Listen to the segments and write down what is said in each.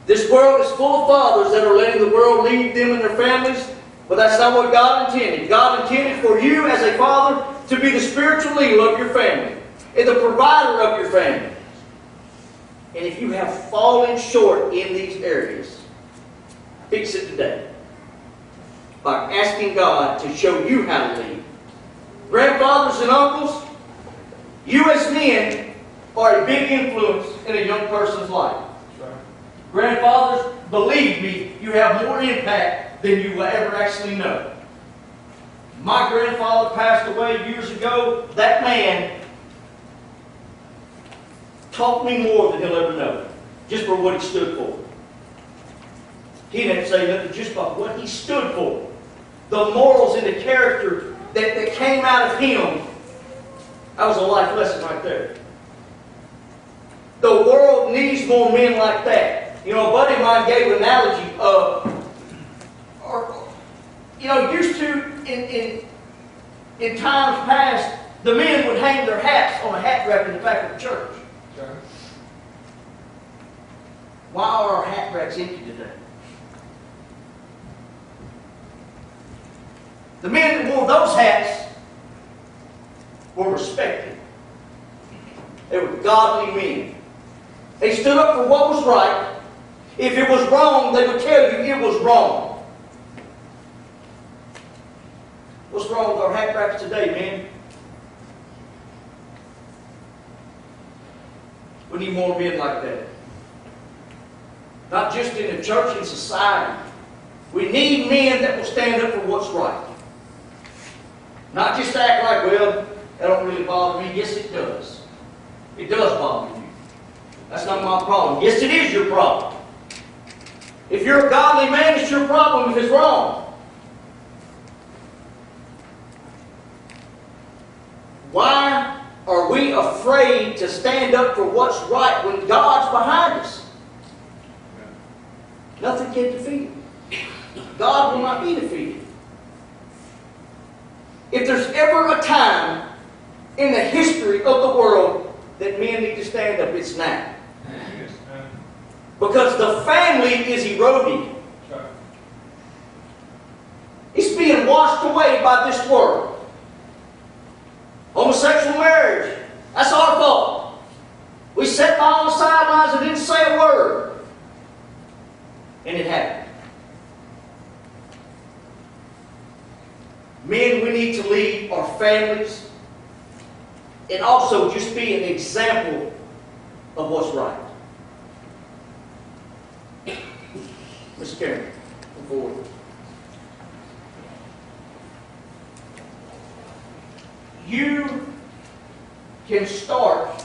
This world is full of fathers that are letting the world lead them and their families, but that's not what God intended. God intended for you as a father to be the spiritual leader of your family and the provider of your family. And if you have fallen short in these areas, fix it today by asking God to show you how to lead. Grandfathers and uncles, you as men are a big influence in a young person's life. Grandfathers, believe me, you have more impact than you will ever actually know. My grandfather passed away years ago. That man taught me more than he'll ever know, just for what he stood for. He didn't say nothing, just about what he stood for. The morals and the character that came out of him. That was a life lesson right there. The world needs more men like that. You know, a buddy of mine gave an analogy of, used to, in times past, the men would hang their hats on a hat rack in the back of the church. Okay. Why are our hat racks empty today? The men that wore those hats were respected. They were godly men. They stood up for what was right. If it was wrong, they would tell you it was wrong. What's wrong with our hat racks today, man? We need more men like that. Not just in the church, in society. We need men that will stand up for what's right. Not just act like, well, that don't really bother me. Yes, it does. It does bother you. That's not my problem. Yes, it is your problem. If you're a godly man, it's your problem if it's wrong. Why are we afraid to stand up for what's right when God's behind us? Nothing can defeat it. God will not be defeated. If there's ever a time in the history of the world that men need to stand up, it's now. Because the family is eroding. It's being washed away by this world. Homosexual marriage, that's our fault. We sat on the sidelines and didn't say a word. And it happened. Men, we need to lead our families and also just be an example of what's right. Mr. Karen, come forward. You can start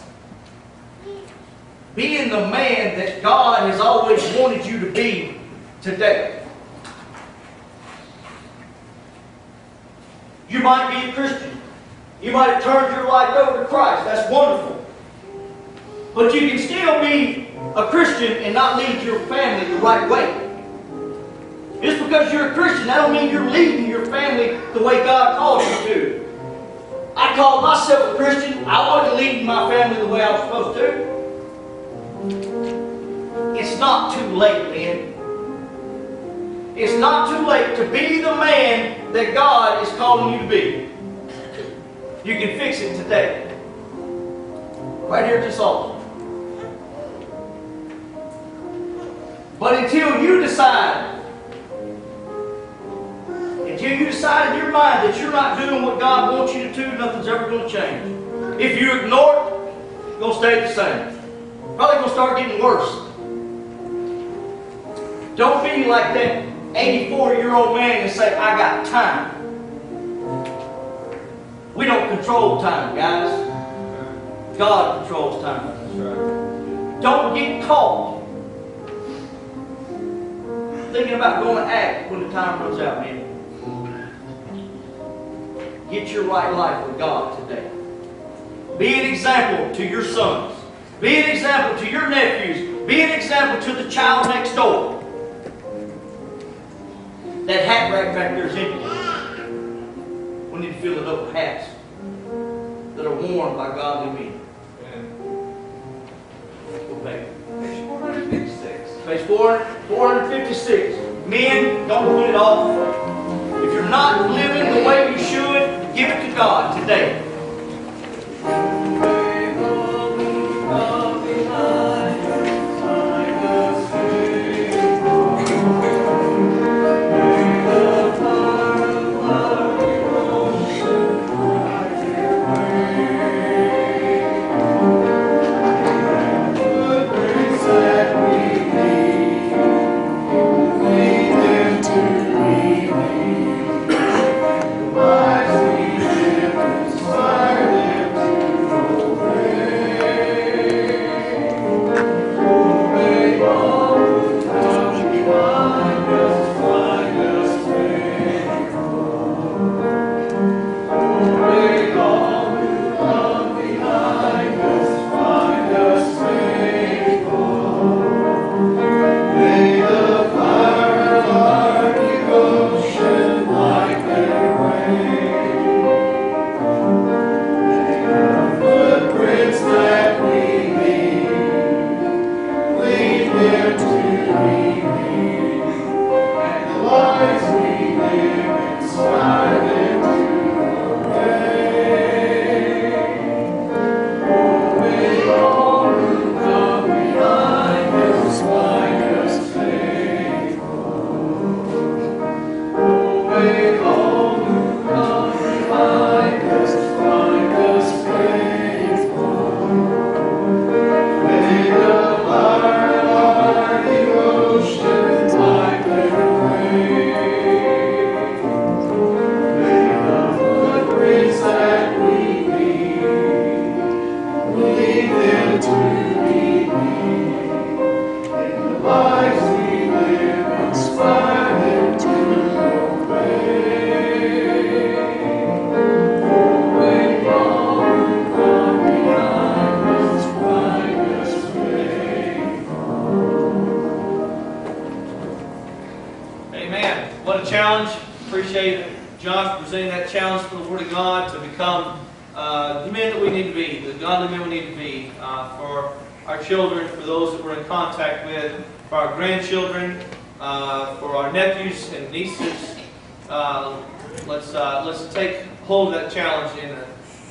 being the man that God has always wanted you to be today. You might be a Christian. You might have turned your life over to Christ. That's wonderful. But you can still be a Christian and not lead your family the right way. Just because you're a Christian, that don't mean you're leading your family the way God calls you to. I called myself a Christian. I wasn't leading my family the way I was supposed to. It's not too late, man. It's not too late to be the man that God is calling you to be. You can fix it today. Right here at this altar. But until you decide in your mind that you're not doing what God wants you to do, nothing's ever going to change. If you ignore it, it's going to stay the same. Probably going to start getting worse. Don't be like that 84-year-old man and say, I got time. We don't control time, guys. God controls time. That's right. Don't get caught thinking about going to act when the time runs out, man. Get your right life with God today. Be an example to your sons. Be an example to your nephews. Be an example to the child next door. That hat rack back there is empty. We need to fill it up with hats that are worn by godly men. Go back. Page 456. Page 456. Men, don't put it off. If you're not living the way you should, give it to God today. Let's take hold of that challenge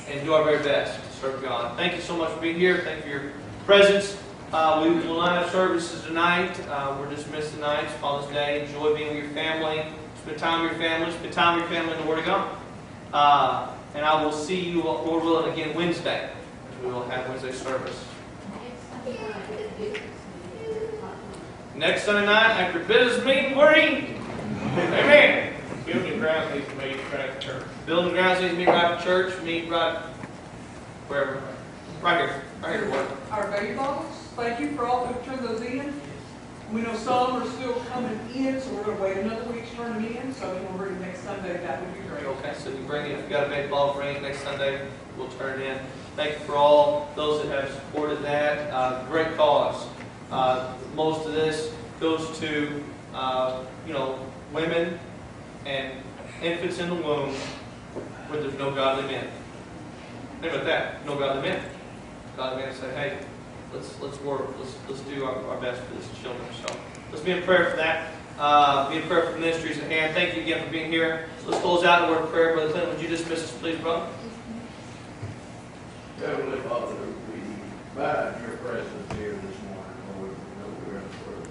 and do our very best to serve God. Thank you so much for being here. Thank you for your presence. We will not have services tonight. We're dismissed tonight. It's Father's Day. Enjoy being with your family. Spend time with your family. Spend time with your family in the Word of God. And I will see you, Lord willing, again Wednesday. We will have Wednesday service. Next Sunday night, after business meeting, we're eating. Amen. Building grounds needs to meet right at church. Building grounds needs to meet right at church. Meet right wherever. Right here. Right here to work. Our baby bottles, thank you for all who turned those in. We know some are still coming in, so we're going to wait another week to turn them in. So if you want to bring them next Sunday, that would be great. Okay, so you bring it. If you got a baby bottle, bring it next Sunday. We'll turn it in. Thank you for all those that have supported that. Great cause. Most of this goes to women and infants in the womb where there's no godly men. Think about that. No godly men. Godly men say, hey, let's work. Let's do our best for these children. So let's be in prayer for that. Be in prayer for the ministries at hand. Thank you again for being here. Let's close out in a word of prayer. Brother Clinton, would you dismiss us, please, brother? Heavenly Father, we bow in your presence here this morning. Lord, we know we're in the world.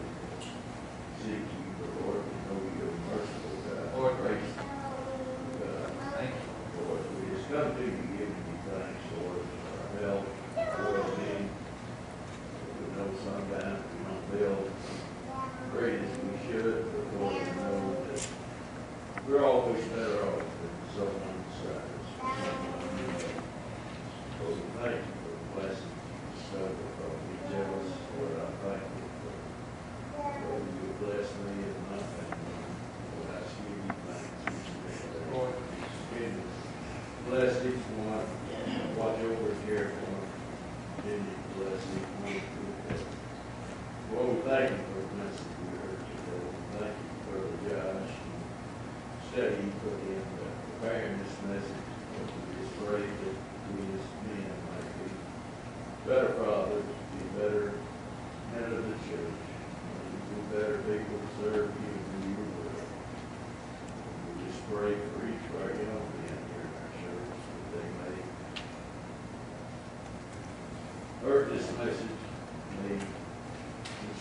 Seek you, but Lord, we know you're merciful God. Lord, grace. God, thank you. Lord, we just come to you giving you thanks, Lord, for our health, our well-being. We know sometimes we don't feel great as we should, but Lord, we know that we're always better off than someone beside us. Lord, we thank you for the blessing so that we jealous. Lord, I thank you for Lord, you bless me and my family. Lord, I ask you to thanks. Lord, bless each one. Watch over and care for them. Continue to bless each one. Lord, we thank you for the message we heard today. Thank you for the Josh study you put in preparing this message. Lord, we just pray that we as men might be better fathers, be better men of the church.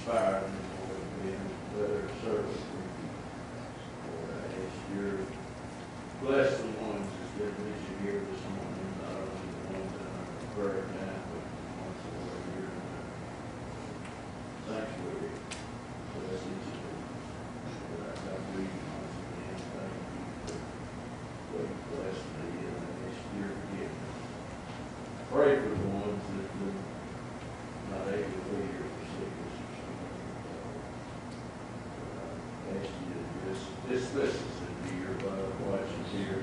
inspired me more than being better service. Lord, I ask your bless the ones that's been mentioned here this morning, not only the ones that are in the prayer time, but the ones that are here in the sanctuary. Bless each of them. Lord, I believe once again, thank you for what you blessed me, and I ask your forgiveness. Pray for the ones that are not able to be here for sickness or something. I ask you to just dismiss us into your love, watch us here.